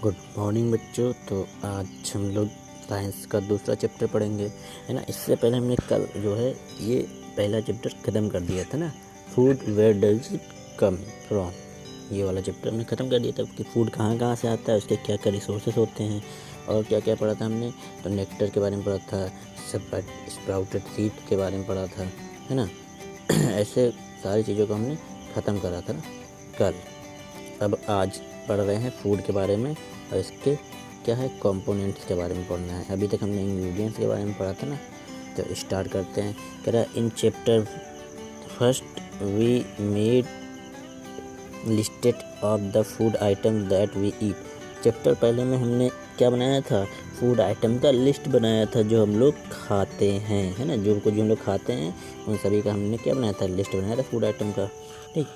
Good morning बच्चों। तो आज हम लोग साइंस का दूसरा चैप्टर पढ़ेंगे, है ना। इससे पहले हमने कल जो है ये पहला चैप्टर ख़त्म कर दिया था ना, food where does it come from. ये वाला चैप्टर हमने ख़त्म कर दिया था कि फूड कहाँ कहाँ से आता है, उसके क्या क्या रिसोर्सेज होते हैं और क्या क्या पढ़ा था हमने। तो नेक्टर के बारे में पढ़ा था, स्प्राउटेड सीड के बारे में पढ़ा था, है ना। ऐसे सारी चीज़ों को हमने ख़त्म करा था ना कल। अब आज पढ़ रहे हैं फूड के बारे में और इसके क्या है कंपोनेंट्स के बारे में पढ़ना है। अभी तक हमने इंग्रेडिएंट्स के बारे में पढ़ा था ना। तो स्टार्ट करते हैं। कह रहा in chapter first we made listed of the food item that we eat. Chapter पहले में हमने क्या बनाया था, फूड आइटम का लिस्ट बनाया था जो हम लोग खाते हैं, है ना। जो हम लोग खाते हैं उन सभी का हमने क्या बनाया था, लिस्ट बनाया था फूड आइटम का। ठीक।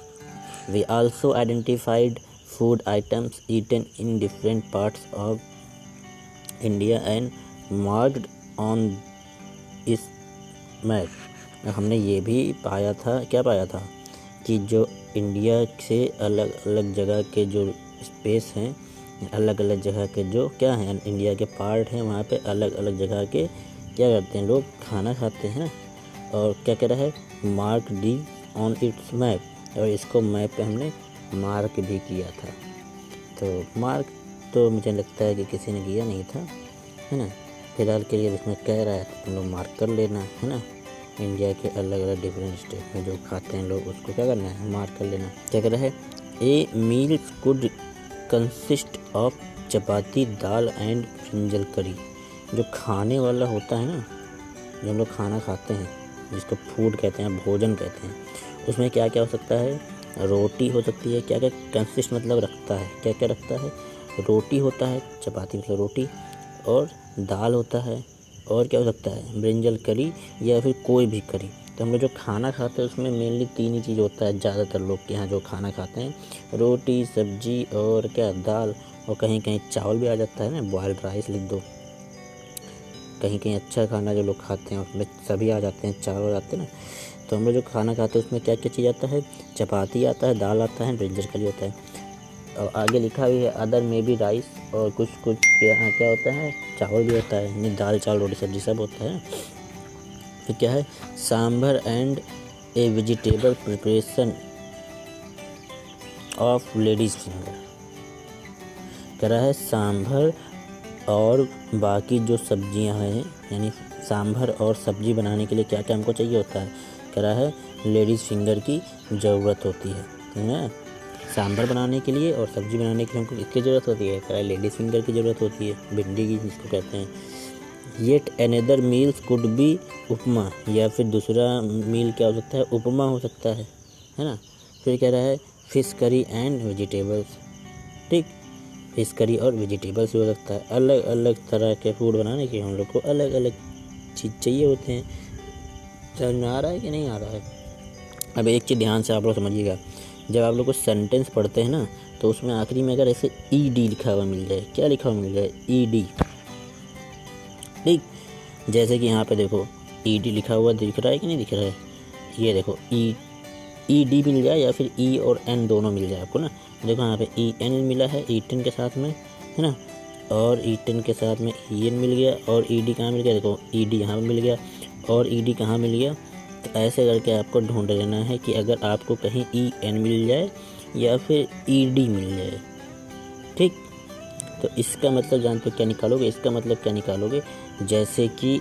We also identified food items eaten in different parts of India and marked on इस मैप। हमने ये भी पाया था, क्या पाया था कि जो इंडिया से अलग अलग जगह के जो स्पेस हैं, अलग अलग जगह के जो क्या हैं इंडिया के पार्ट हैं, वहाँ पे अलग अलग जगह के क्या करते हैं लोग, खाना खाते हैं ना। और क्या कह रहा है, mark D on it's map, और इसको मैप पे हमने मार्क भी किया था। तो मार्क तो मुझे लगता है कि किसी ने किया नहीं था, है ना। फिलहाल के लिए इसमें कह रहा है तो तुम लोग मार्क कर लेना, है ना। इंडिया के अलग अलग डिफरेंट स्टेट में जो खाते हैं लोग उसको क्या करना है, मार्क कर लेना। क्या कह रहा है, a meal could consist of chapati, dal and brinjal curry. जो खाने वाला होता है ना, जो हम लोग खाना खाते हैं जिसको फूड कहते हैं, भोजन कहते हैं, उसमें क्या क्या हो सकता है, रोटी हो सकती है। क्या क्या कंसिस्ट मतलब रखता है, क्या क्या रखता है, रोटी होता है, चपाती मतलब रोटी, और दाल होता है, और क्या हो सकता है, ब्रिंजल करी या फिर कोई भी करी। तो हम लोग जो खाना खाते हैं उसमें मेनली तीन ही चीज़ होता है ज़्यादातर लोग के यहाँ जो खाना खाते हैं, रोटी, सब्जी और क्या, दाल। और कहीं कहीं चावल भी आ जाता है ना, बॉयल्ड राइस लिख दो। कहीं कहीं अच्छा खाना जो लोग खाते हैं उसमें सभी आ जाते हैं, चावल आ जाते हैं ना। तो हम लोग जो खाना खाते हैं उसमें क्या क्या चीज़ आता है, चपाती आता है, दाल आता है, ब्रिंजल करी होता है। और आगे लिखा भी है अदर में भी राइस, और कुछ कुछ क्या होता है, चावल भी होता है, यानी दाल चावल रोटी सब्जी सब होता है। फिर क्या है, sambar and A vegetable preparation of ladies finger. कह रहा है सांभर और बाकी जो सब्जियां हैं, यानी सांभर और सब्जी बनाने के लिए क्या क्या हमको चाहिए होता है। कह रहा है लेडीज़ फिंगर की ज़रूरत होती है ना, सांभर बनाने के लिए और सब्जी बनाने के लिए हमको किसकी ज़रूरत होती है, कह रहा है लेडीज़ फिंगर की ज़रूरत होती है, भिंडी की जिसको कहते हैं। Yet another meals could be upma, या फिर दूसरा मील क्या हो सकता है, उपमा हो सकता है ना। फिर कह रहा है फिश करी एंड वेजिटेबल्स। ठीक, फिश करी और वेजिटेबल्स भी हो सकता है। अलग अलग तरह के फूड बनाने के हम लोग को अलग अलग चीज़ चाहिए होते हैं। समझ में आ रहा है कि नहीं आ रहा है। अब एक चीज़ ध्यान से आप लोग समझिएगा, जब आप लोग को सेंटेंस पढ़ते हैं ना तो उसमें आखिरी में अगर ऐसे ईडी लिखा हुआ मिल जाए, क्या लिखा हुआ मिल जाए, ईडी। ठीक, जैसे कि यहाँ पे देखो ईडी लिखा हुआ दिख रहा है कि नहीं दिख रहा है, ये देखो ईडी मिल जाए या फिर ई और एन दोनों मिल जाए आपको ना। देखो यहाँ पे ई एन मिला है ईटन के साथ में, है ना, और ईटन के साथ में ई एन मिल गया, और ईडी कहाँ मिल गया, देखो ईडी यहाँ पे मिल गया और ईडी कहाँ मिल गया। तो ऐसे करके आपको ढूंढ लेना है कि अगर आपको कहीं ई एन मिल जाए या फिर ई डी मिल जाए। ठीक, तो इसका मतलब जानते हो क्या निकालोगे, इसका मतलब क्या निकालोगे, जैसे कि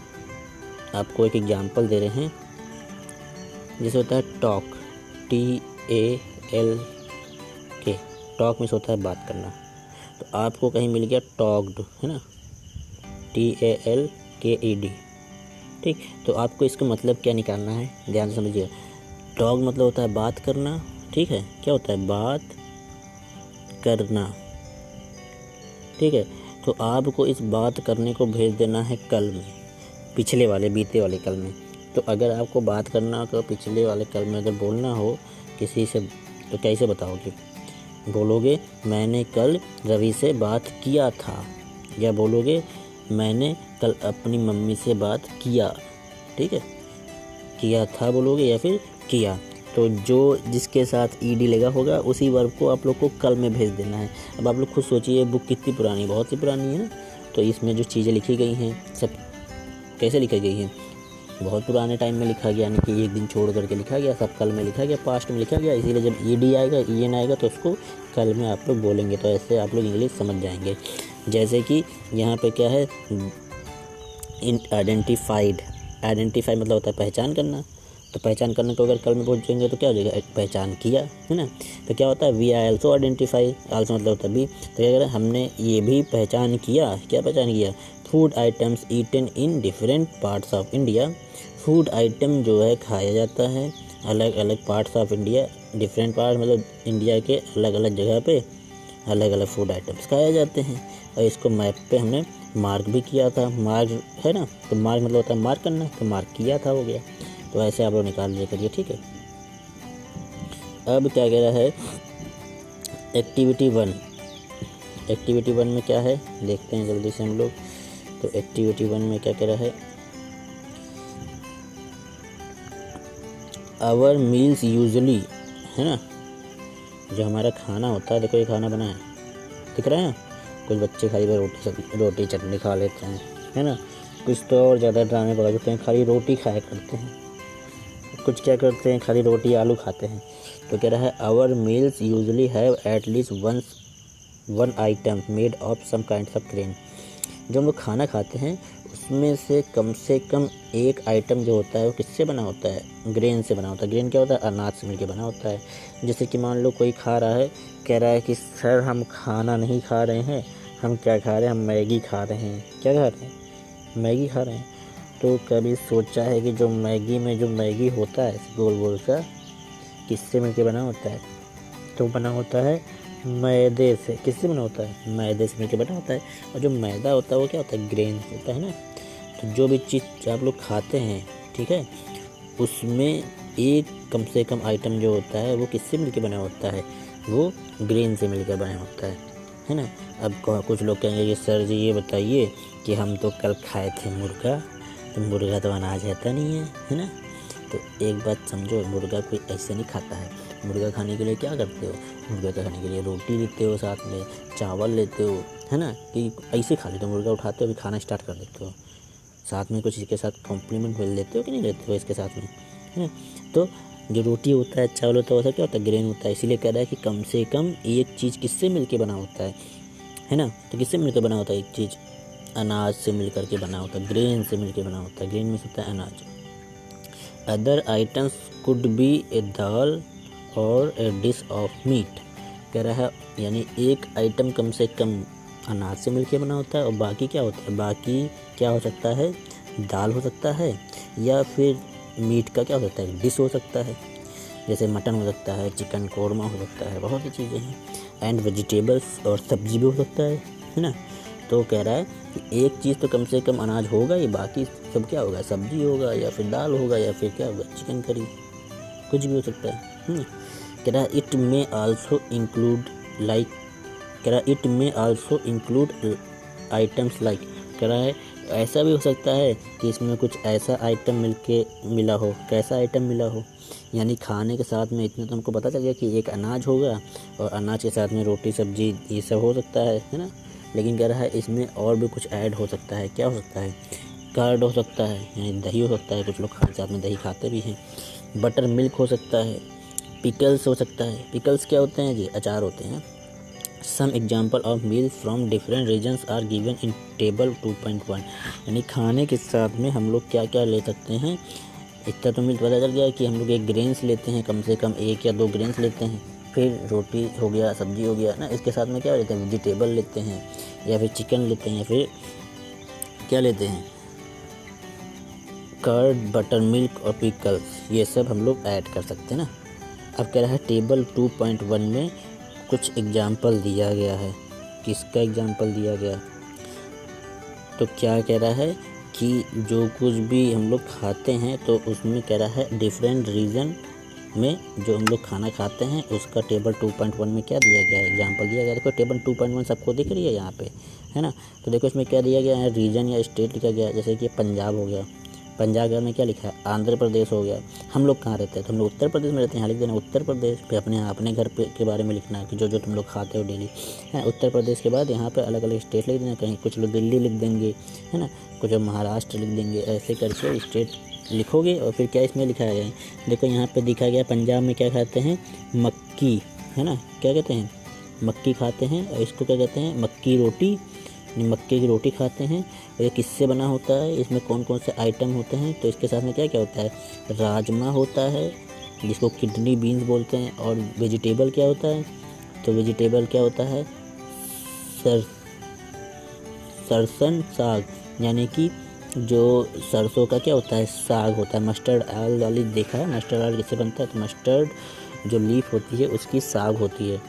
आपको एक एग्जाम्पल दे रहे हैं, जैसे होता है टॉक, TAL के, टॉक में होता है बात करना। तो आपको कहीं मिल गया टॉक्ड, है ना, TALKED। ठीक, तो आपको इसका मतलब क्या निकालना है, ध्यान से समझिए। टॉक मतलब होता है बात करना, ठीक है, क्या होता है, बात करना। ठीक है, तो आपको इस बात करने को भेज देना है कल में, पिछले वाले बीते वाले कल में। तो अगर आपको बात करना हो तो पिछले वाले कल में अगर बोलना हो किसी से तो कैसे बताओगे, बोलोगे मैंने कल रवि से बात किया था, या बोलोगे मैंने कल अपनी मम्मी से बात किया। ठीक है, किया था बोलोगे या फिर किया। तो जो जिसके साथ ईडी लगा होगा उसी वर्ब को आप लोग को कल में भेज देना है। अब आप लोग खुद सोचिए बुक कितनी पुरानी, बहुत सी पुरानी है ना। तो इसमें जो चीज़ें लिखी गई हैं सब कैसे लिखी गई हैं, बहुत पुराने टाइम में लिखा गया, यानी कि एक दिन छोड़ करके लिखा गया, सब कल में लिखा गया, पास्ट में लिखा गया। इसीलिए जब ईडी आएगा, ईएन आएगा तो उसको कल में आप लोग बोलेंगे। तो ऐसे आप लोग इंग्लिश समझ जाएंगे। जैसे कि यहाँ पे क्या है, आइडेंटिफाइड, आइडेंटिफाई मतलब होता है पहचान करना। तो पहचान करने को अगर कल में पहुँचेंगे तो क्या हो जाएगा, पहचान किया, है ना। तो क्या होता है, we I also identify, also मतलब होता है भी। तो क्या करें, हमने ये भी पहचान किया, क्या पहचान किया, food items eaten in different parts of India. Food item जो है खाया जाता है अलग अलग parts of India, different part मतलब इंडिया के अलग अलग जगह पे अलग अलग फूड आइटम्स खाए जाते हैं। और इसको मैप पे हमने मार्क भी किया था, मार्क है ना। तो मार्क मतलब होता है मार्क करना, तो मार्क किया था, हो गया। तो ऐसे आप लोग निकाल लिया करिए, ठीक है। अब क्या कह रहा है, एक्टिविटी 1। एक्टिविटी 1 में क्या है देखते हैं जल्दी से हम लोग। तो एक्टिविटी 1 में क्या कह रहा है, आवर मील्स यूजली, है ना, जो हमारा खाना होता है। देखो ये खाना बना है, दिख रहा है ना। कुछ बच्चे खाली रोटी चटनी खा लेते हैं, है ना। कुछ तो और ज़्यादा ड्रामे बना देते हैं, खाली रोटी खाया करते हैं। कुछ क्या करते हैं, खाली रोटी आलू खाते हैं। तो कह रहा है, our meals usually have at least one item made of some kind of grain. जो हम लोग खाना खाते हैं उसमें से कम एक आइटम जो होता है वो किससे बना होता है, ग्रेन से बना होता है। ग्रेन क्या होता है, अनाज से मिलकर बना होता है। जैसे कि मान लो कोई खा रहा है, कह रहा है कि सर हम खाना नहीं खा रहे हैं, हम क्या खा रहे हैं, हम मैगी खा रहे हैं। क्या खा रहे हैं, मैगी खा रहे हैं। तो कभी सोचा है कि जो मैगी में जो मैगी होता है गोल गोल का, किससे मिलकर बना होता है, तो बना होता है मैदे से। किससे बना होता है, मैदे से मिलकर बना होता है। और जो मैदा होता है वो क्या होता है, ग्रेन होता है ना। तो जो भी चीज़ आप लोग खाते हैं, ठीक है, उसमें एक कम से कम आइटम जो होता है वो किससे मिलकर बना होता है, वो ग्रेन से मिलकर बना होता है ना। अब कुछ लोग कहेंगे कि सर जी ये बताइए कि हम तो कल खाए थे मुर्गा, तो मुर्गा तो अनाज रहता नहीं है ना। तो एक बात समझो, मुर्गा कोई ऐसे नहीं खाता है। मुर्गा खाने के लिए क्या करते हो, मुर्गा खाने के लिए रोटी लेते हो, साथ में चावल लेते हो, है ना। कि ऐसे खा लेते हो, मुर्गा उठाते हो अभी खाना स्टार्ट कर देते हो, साथ में कुछ इसके साथ कॉम्प्लीमेंट मिल लेते हो कि नहीं लेते हो इसके साथ में, है ना। तो जो रोटी होता है, चावल होता है, वैसा क्या होता है, ग्रेन होता है। इसीलिए कह रहा है कि कम से कम एक चीज़ किससे मिलके बना होता है ना। तो किससे मिलकर बना होता है एक चीज़, अनाज से मिलकर के बना होता है, ग्रेन से मिलकर बना होता है। ग्रेन में होता है अनाज। अदर आइटम्स कुड बी ए दाल और ए डिश ऑफ मीट। कह रहा है यानी एक आइटम कम से कम अनाज से मिलकर बना होता है, और बाकी क्या होता है, बाकी क्या हो सकता है, दाल हो सकता है, या फिर मीट का क्या हो सकता है, डिश हो सकता है। जैसे मटन हो सकता है, चिकन कोरमा हो सकता है, बहुत सी चीज़ें हैं। एंड वेजिटेबल्स, और सब्जी भी हो सकता है ना। तो कह रहा है कि एक चीज़ तो कम से कम अनाज होगा, ये बाकी सब क्या होगा, सब्जी होगा, या फिर दाल होगा, या फिर क्या होगा, चिकन करी, कुछ भी हो सकता है। कह रहा है it may also include like, कह रहा है it may also include items like. कह रहा है ऐसा भी हो सकता है कि इसमें कुछ ऐसा आइटम मिला हो। कैसा आइटम मिला हो, यानी खाने के साथ में इतना तो हमको पता चल गया कि एक अनाज होगा, और अनाज के साथ में रोटी सब्जी ये सब हो सकता है ना। लेकिन कह रहा है इसमें और भी कुछ ऐड हो सकता है। क्या हो सकता है, कर्ड हो सकता है, यानी दही हो सकता है, कुछ लोग खाने साथ में दही खाते भी हैं। बटर मिल्क हो सकता है, पिकल्स हो सकता है। पिकल्स क्या होते हैं जी, अचार होते हैं। Some example of meal from different regions are given in table 2.1। यानी खाने के साथ में हम लोग क्या क्या ले सकते हैं, इतना तो मिल पता चल गया कि हम लोग एक ग्रेन्स लेते हैं, कम से कम 1 या 2 ग्रेन्स लेते हैं। फिर रोटी हो गया, सब्जी हो गया ना। इसके साथ में क्या लेते हैं, वेजिटेबल लेते हैं, या फिर चिकन लेते हैं, या फिर क्या लेते हैं, कर्ड, बटर मिल्क और पिकल्स, ये सब हम लोग ऐड कर सकते हैं ना। अब कह रहा है टेबल 2.1 में कुछ एग्जाम्पल दिया गया है। किसका एग्जाम्पल दिया गया, तो क्या कह रहा है कि जो कुछ भी हम लोग खाते हैं तो उसमें कह रहा है डिफरेंट रीजन में जो हम लोग खाना खाते हैं उसका टेबल 2.1 में क्या दिया गया है, एग्जाम्पल दिया गया है। देखो टेबल 2.1 सबको दिख रही है यहाँ पे, है ना। तो देखो इसमें क्या दिया गया है, रीजन या स्टेट लिखा गया है। जैसे कि पंजाब हो गया, पंजाब में क्या लिखा है, आंध्र प्रदेश हो गया। हम लोग कहाँ रहते हैं, तो हम लोग उत्तर प्रदेश में रहते हैं, यहाँ लिख देना उत्तर प्रदेश। फिर अपने घर पे के बारे में लिखना है कि जो तुम लोग खाते हो डेली, है। उत्तर प्रदेश के बाद यहाँ पे अलग अलग स्टेट लिख देना, कहीं कुछ लोग दिल्ली लिख देंगे, है ना, कुछ लोग महाराष्ट्र लिख देंगे, ऐसे करके स्टेट लिखोगे। और फिर क्या इसमें लिखा है, देखो यहाँ पे दिखा गया पंजाब में क्या खाते हैं, मक्की, है ना, क्या कहते हैं, मक्की खाते हैं। और इसको क्या कहते हैं, मक्की रोटी, मक्के की रोटी खाते हैं। और ये किससे बना होता है, इसमें कौन कौन से आइटम होते हैं, तो इसके साथ में क्या क्या होता है, राजमा होता है जिसको किडनी बीन्स बोलते हैं। और वेजिटेबल क्या होता है, तो वेजिटेबल क्या होता है, सरसन साग, यानी कि जो सरसों का क्या होता है, साग होता है। मस्टर्ड ऑयल वाली देखा है, मस्टर्ड ऑयल किससे बनता है, तो मस्टर्ड जो लीफ होती है उसकी साग होती है।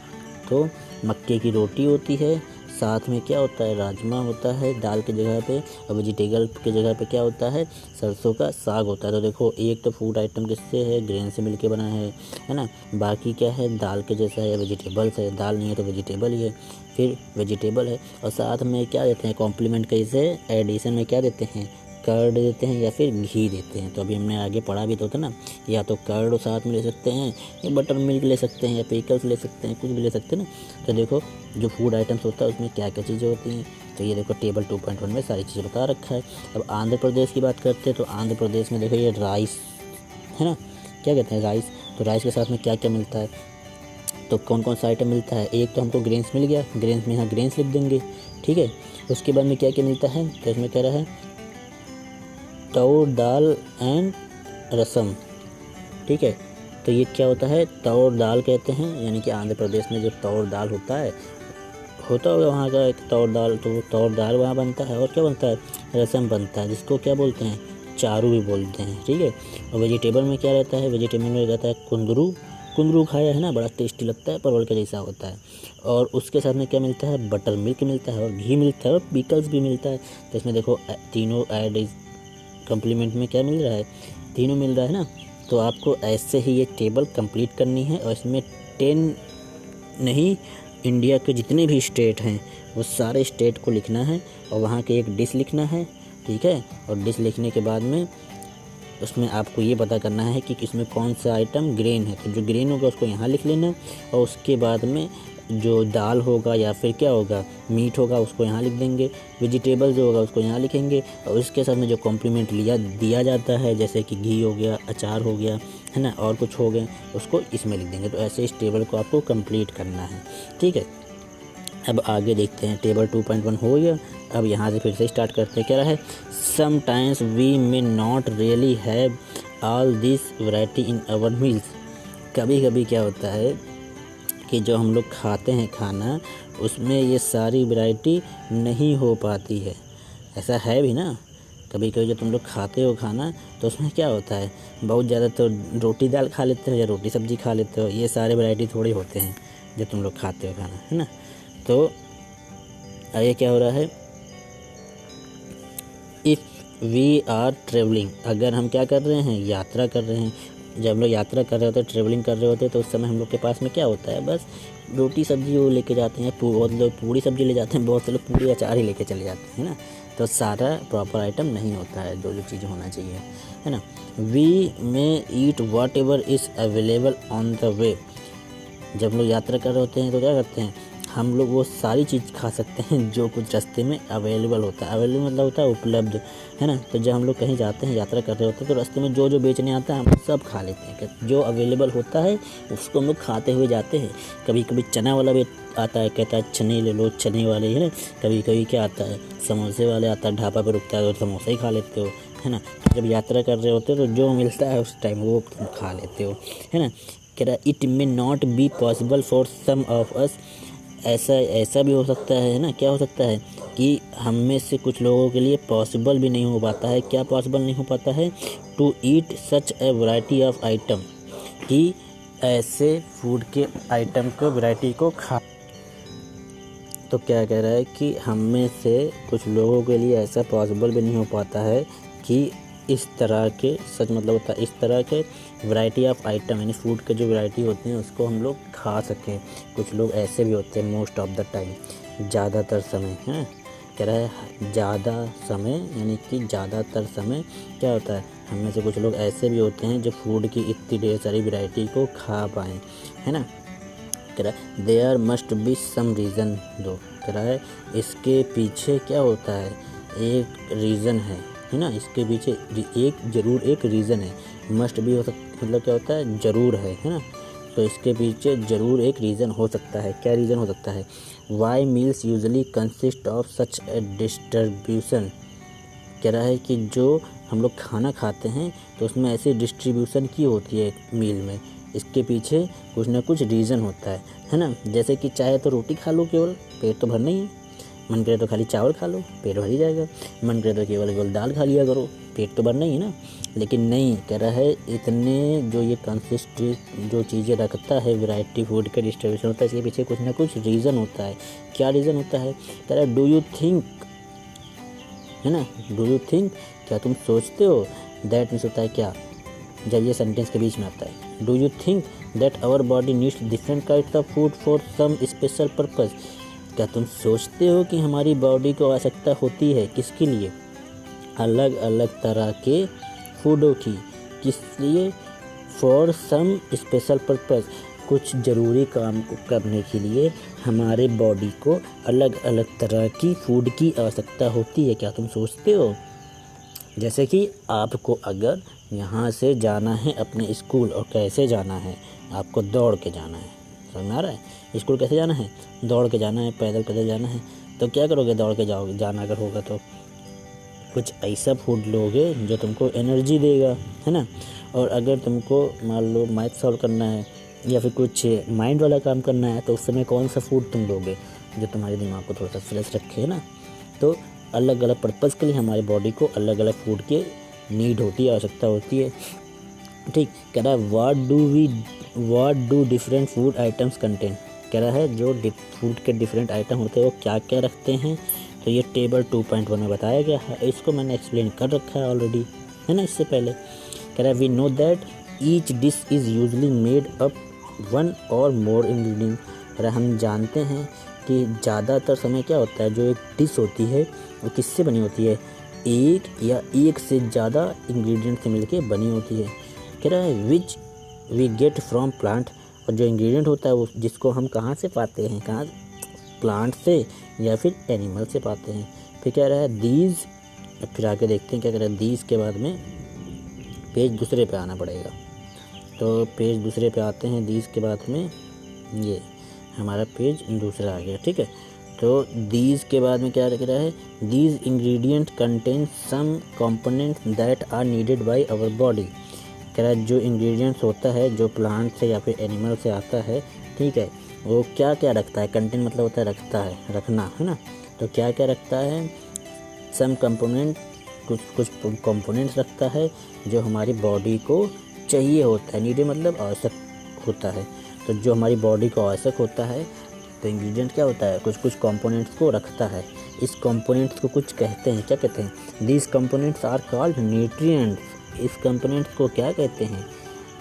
तो मक्के की रोटी होती है, साथ में क्या होता है, राजमा होता है दाल की जगह पे, और वेजिटेबल की जगह पे क्या होता है, सरसों का साग होता है। तो देखो एक तो फूड आइटम किससे है, ग्रेन से मिलके बना है ना। बाकी क्या है, दाल के जैसा है, वेजिटेबल्स है, दाल नहीं है तो वेजिटेबल ही है, फिर वेजिटेबल है। और साथ में क्या देते हैं, कॉम्प्लीमेंट कैसे एडिशन में क्या देते हैं, कर्ड देते हैं या फिर घी देते हैं। तो अभी हमने आगे पढ़ा भी तो था ना, या तो कर्ड साथ में ले सकते हैं, या बटर मिल्क ले सकते हैं, या पिकल्स ले सकते हैं, कुछ भी ले सकते हैं ना। तो देखो जो फूड आइटम्स होता है उसमें क्या क्या चीज़ें होती हैं, तो ये देखो टेबल 2.1 में सारी चीज़ें बता रखा है। अब आंध्र प्रदेश की बात करते हैं, तो आंध्र प्रदेश में देखो ये राइस है ना, क्या कहते हैं राइस। तो राइस के साथ में क्या क्या मिलता है, तो कौन कौन सा आइटम मिलता है, एक तो हमको ग्रेन्स मिल गया, ग्रेन्स में यहाँ ग्रेन्स लिख देंगे, ठीक है। उसके बाद में क्या क्या मिलता है, तो इसमें कह रहा है तौर दाल एंड रसम, ठीक है। तो ये क्या होता है, तौर दाल कहते हैं, यानी कि आंध्र प्रदेश में जो तौर दाल होता होगा वहाँ का एक तौर दाल, तो वो तौर दाल वहाँ बनता है। और क्या बनता है, रसम बनता है, जिसको क्या बोलते हैं, चारू भी बोलते हैं, ठीक है। और वेजिटेबल में क्या रहता है, वेजिटेबल में रहता है कुंदरू खाया है ना, बड़ा टेस्टी लगता है, परवल के जैसा होता है। और उसके साथ में क्या मिलता है, बटर मिल्क मिलता है, और घी मिलता है, और पिकल्स भी मिलता है। तो इसमें देखो तीनों ऐड कम्प्लीमेंट में क्या मिल रहा है, तीनों मिल रहा है ना। तो आपको ऐसे ही ये टेबल कंप्लीट करनी है, और इसमें 10 नहीं, इंडिया के जितने भी स्टेट हैं वो सारे स्टेट को लिखना है, और वहाँ के एक डिश लिखना है, ठीक है। और डिश लिखने के बाद में उसमें आपको ये पता करना है कि किसमें कौन सा आइटम ग्रेन है, तो जो ग्रेन होगा उसको यहाँ लिख लेना। और उसके बाद में जो दाल होगा या फिर क्या होगा, मीट होगा, उसको यहाँ लिख देंगे। वेजिटेबल जो होगा उसको यहाँ लिखेंगे। और उसके साथ में जो कॉम्प्लीमेंट दिया जाता है, जैसे कि घी हो गया, अचार हो गया, है ना, और कुछ हो गए, उसको इसमें लिख देंगे। तो ऐसे इस टेबल को आपको कंप्लीट करना है, ठीक है। अब आगे देखते हैं, टेबल 2.1 हो गया। अब यहाँ से फिर से स्टार्ट करते हैं, क्या रहा है, sometimes we may not really have all this variety in our meals. कभी कभी क्या होता है कि जो हम लोग खाते हैं खाना, उसमें ये सारी वैरायटी नहीं हो पाती है। ऐसा है भी ना, कभी कभी जो तुम लोग खाते हो खाना, तो उसमें क्या होता है, बहुत ज़्यादा तो रोटी दाल खा लेते हो या रोटी सब्जी खा लेते हो, ये सारे वैरायटी थोड़े होते हैं जो तुम लोग खाते हो खाना, है ना। तो ये क्या हो रहा है, इफ़ वी आर ट्रेवलिंग, अगर हम क्या कर रहे हैं, यात्रा कर रहे हैं। जब हम लोग यात्रा कर रहे होते हैं, ट्रेवलिंग कर रहे होते हैं, तो उस समय हम लोग के पास में क्या होता है, बस रोटी सब्जी वो लेके जाते हैं, बहुत लोग पूड़ी सब्जी ले जाते हैं, बहुत से लोग पूड़ी अचार ही लेके चले जाते हैं, है ना। तो सारा प्रॉपर आइटम नहीं होता है, जो चीज़ होना चाहिए, है ना। We may eat whatever is available on the way. जब हम लोग यात्रा कर रहे होते हैं तो क्या करते हैं, हम लोग वो सारी चीज़ खा सकते हैं जो कुछ रास्ते में अवेलेबल होता है। अवेलेबल मतलब होता है उपलब्ध, है ना। तो जब हम लोग कहीं जाते हैं, यात्रा कर रहे होते हैं, तो रास्ते में जो जो बेचने आता है हम सब खा लेते हैं। जो अवेलेबल होता है उसको हम लोग खाते हुए जाते हैं। कभी कभी चना वाला भी आता है, कहता है चने ले लो, चने वाले, है ना। कभी कभी क्या आता है, समोसे वाले आता है, ढाबा पर रुकता है तो समोसा ही खा लेते हो, है ना। तो जब यात्रा कर रहे होते हो तो जो मिलता है उस टाइम वो तुम खा लेते हो, है ना। कह रहा it may not be possible for some of us, ऐसा भी हो सकता है ना, क्या हो सकता है कि हम में से कुछ लोगों के लिए पॉसिबल भी नहीं हो पाता है। क्या पॉसिबल नहीं हो पाता है, to eat such a variety of item, कि ऐसे फूड के आइटम को वैरायटी को खा। तो क्या कह रहा है कि हम में से कुछ लोगों के लिए ऐसा पॉसिबल भी नहीं हो पाता है कि इस तरह के, सच मतलब होता है इस तरह के वैरायटी ऑफ आइटम, यानी फूड के जो वैरायटी होती हैं उसको हम लोग खा सकें। कुछ लोग ऐसे भी होते हैं, मोस्ट ऑफ द टाइम, ज़्यादातर समय, हैं कह रहा है ज़्यादा समय यानी कि ज़्यादातर समय क्या होता है, हम में से कुछ लोग ऐसे भी होते हैं जो फूड की इतनी ढेर सारी वैरायटी को खा पाएँ, है ना। कह रहा है there must be some reason दो, कह रहा है इसके पीछे क्या होता है, एक रीज़न है ना, इसके पीछे एक रीज़न है। मस्ट भी हो सकता मतलब क्या होता है, ज़रूर है ना। तो इसके पीछे ज़रूर एक रीज़न हो सकता है। क्या रीज़न हो सकता है, why meals usually consist of such a distribution, कह रहा है कि जो हम लोग खाना खाते हैं तो उसमें ऐसी डिस्ट्रीब्यूशन की होती है मील में, इसके पीछे कुछ ना कुछ रीज़न होता है ना। जैसे कि चाहे तो रोटी खा लो केवल, पेट तो भरना ही है, मन करे तो खाली चावल खा लो, पेट भर ही जाएगा, मन करे तो केवल दाल खा लिया करो, पेट तो भरना ही है ना। लेकिन नहीं, कह रहा है इतने जो ये कंसिस्ट जो चीज़ें रखता है, वैरायटी फूड का डिस्ट्रीब्यूशन होता है, इसके पीछे कुछ ना कुछ रीज़न होता है। क्या रीज़न होता है, कह रहा है डू यू थिंक, है ना, डू यू थिंक, क्या तुम सोचते हो, दैट मीन्स होता है क्या, जब ये सेंटेंस के बीच में आता है, do you think that our body needs different kinds of food for some special purpose, क्या तुम सोचते हो कि हमारी बॉडी को आवश्यकता होती है किसके लिए, अलग अलग तरह के फूडों की, किस लिए, फॉर सम स्पेशल पर्पस, कुछ ज़रूरी काम को करने के लिए हमारे बॉडी को अलग अलग तरह की फूड की आवश्यकता होती है, क्या तुम सोचते हो। जैसे कि आपको अगर यहाँ से जाना है अपने स्कूल, और कैसे जाना है, आपको दौड़ के जाना है, समझ में आ रहा है, स्कूल कैसे जाना है, दौड़ के जाना है, पैदल जाना है, तो क्या करोगे, दौड़ के जाओगे, जाना अगर होगा तो कुछ ऐसा फूड लोगे जो तुमको एनर्जी देगा, है ना। और अगर तुमको मान लो मैथ सॉल्व करना है या फिर कुछ माइंड वाला काम करना है, तो उस समय कौन सा फूड तुम लोगे जो तुम्हारे दिमाग को थोड़ा सा फ्रेश रखे, है ना। तो अलग अलग पर्पज़ के लिए हमारी बॉडी को अलग अलग फूड के नीड होती है, आवश्यकता होती है, ठीक। कह रहा है what do different food items contain, कह रहा है जो फूड के डिफरेंट आइटम होते हैं वो क्या क्या रखते हैं, तो ये टेबल 2.1 में बताया गया है, इसको मैंने एक्सप्लेन कर रखा है ऑलरेडी, है ना, इससे पहले। कह रहा है we know that each dish is usually made up one or more ingredient, कह रहा है हम जानते हैं कि ज़्यादातर समय क्या होता है, जो एक डिश होती है वो किससे बनी होती है, एक या एक से ज़्यादा इंग्रेडिएंट से मिलके बनी होती है। कह रहा है which we get from plant, और जो इंग्रेडिएंट होता है वो जिसको हम कहाँ से पाते हैं, कहाँ, प्लांट से या फिर एनिमल से पाते हैं। फिर कह रहा है दीज, फिर आगे देखते हैं क्या कह रहा है, दीज के बाद में पेज दूसरे पे आना पड़ेगा, तो पेज दूसरे पे आते हैं, दीज के बाद में ये हमारा पेज दूसरा आ गया, ठीक है। तो दीज के बाद में क्या कह रहा है, these ingredient contain some components that are needed by our body, कह रहा है जो इंग्रेडिएंट्स होता है जो प्लांट से या फिर एनिमल से आता है, ठीक है, वो क्या क्या रखता है, कंटेन मतलब होता है रखता है, रखना, है ना। तो क्या क्या रखता है, सम कंपोनेंट, कुछ कंपोनेंट्स रखता है जो हमारी बॉडी को चाहिए होता है, नीडेड मतलब आवश्यक होता है, तो जो हमारी बॉडी को आवश्यक होता है, तो इंग्रेडिएंट क्या होता है, कुछ कंपोनेंट्स को रखता है। इस कंपोनेंट्स को कुछ कहते हैं, क्या कहते हैं, these components are called nutrients, इस कंपोनेंट्स को क्या कहते हैं,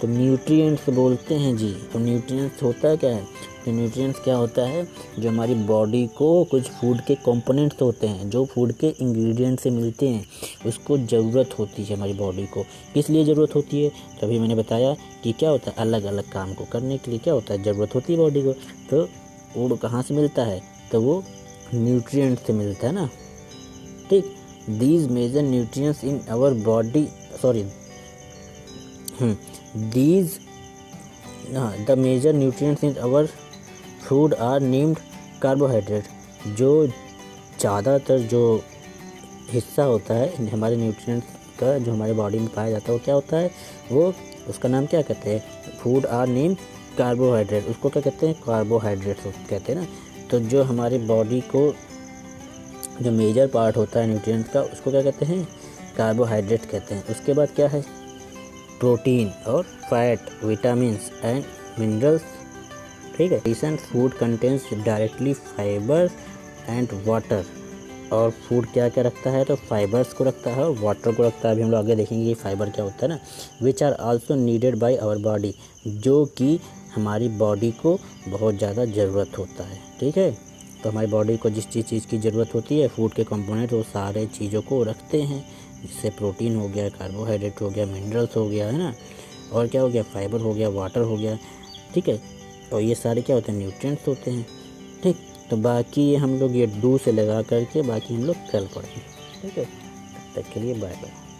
तो न्यूट्रिएंट्स बोलते हैं जी। तो न्यूट्रिएंट्स होता है क्या है, तो न्यूट्रिएंट्स क्या होता है, जो हमारी बॉडी को कुछ फूड के कंपोनेंट्स होते हैं, जो फूड के इंग्रेडिएंट से मिलते हैं, उसको ज़रूरत होती है हमारी बॉडी को, किस लिए ज़रूरत होती है, तो अभी मैंने बताया कि क्या होता है, अलग अलग काम को करने के लिए क्या होता है, ज़रूरत होती है बॉडी को। तो वो कहाँ से मिलता है, तो वो न्यूट्रिएंट से मिलता है ना, ठीक। These major nutrients in our body, sorry these the major nutrients in our food are named carbohydrate, जो ज़्यादातर जो हिस्सा होता है हमारे न्यूट्रिएंट्स का जो हमारे बॉडी में पाया जाता है वो क्या होता है, वो उसका नाम क्या कहते हैं, फूड आर नेम कार्बोहाइड्रेट, उसको क्या कहते हैं, कार्बोहाइड्रेट्स कहते हैं ना। तो जो हमारी बॉडी को जो मेजर पार्ट होता है न्यूट्रिएंट्स का, उसको क्या कहते हैं, कार्बोहाइड्रेट कहते हैं। उसके बाद क्या है, प्रोटीन और फैट, विटामिन्स एंड मिनरल्स, ठीक है। Decent food contains directly fibre and water, और फूड क्या क्या रखता है, तो फाइबर्स को रखता है और वाटर को रखता है। अभी हम लोग आगे देखेंगे ये फाइबर क्या होता है ना। Which are also needed by our body, जो कि हमारी बॉडी को बहुत ज़्यादा ज़रूरत होता है, ठीक है। तो हमारी बॉडी को जिस चीज़ की ज़रूरत होती है, फूड के कंपोनेंट वो सारे चीज़ों को रखते हैं, जिससे प्रोटीन हो गया, कार्बोहाइड्रेट हो गया, मिनरल्स हो गया, है ना, और क्या हो गया, फाइबर हो गया, वाटर हो गया, ठीक है। और ये सारे क्या होते हैं, न्यूट्रिएंट्स होते हैं, ठीक। तो बाकी हम लोग ये डू से लगा करके बाकी हम लोग कल पढ़ेंगे, ठीक है। तब तक के लिए बाय बाय।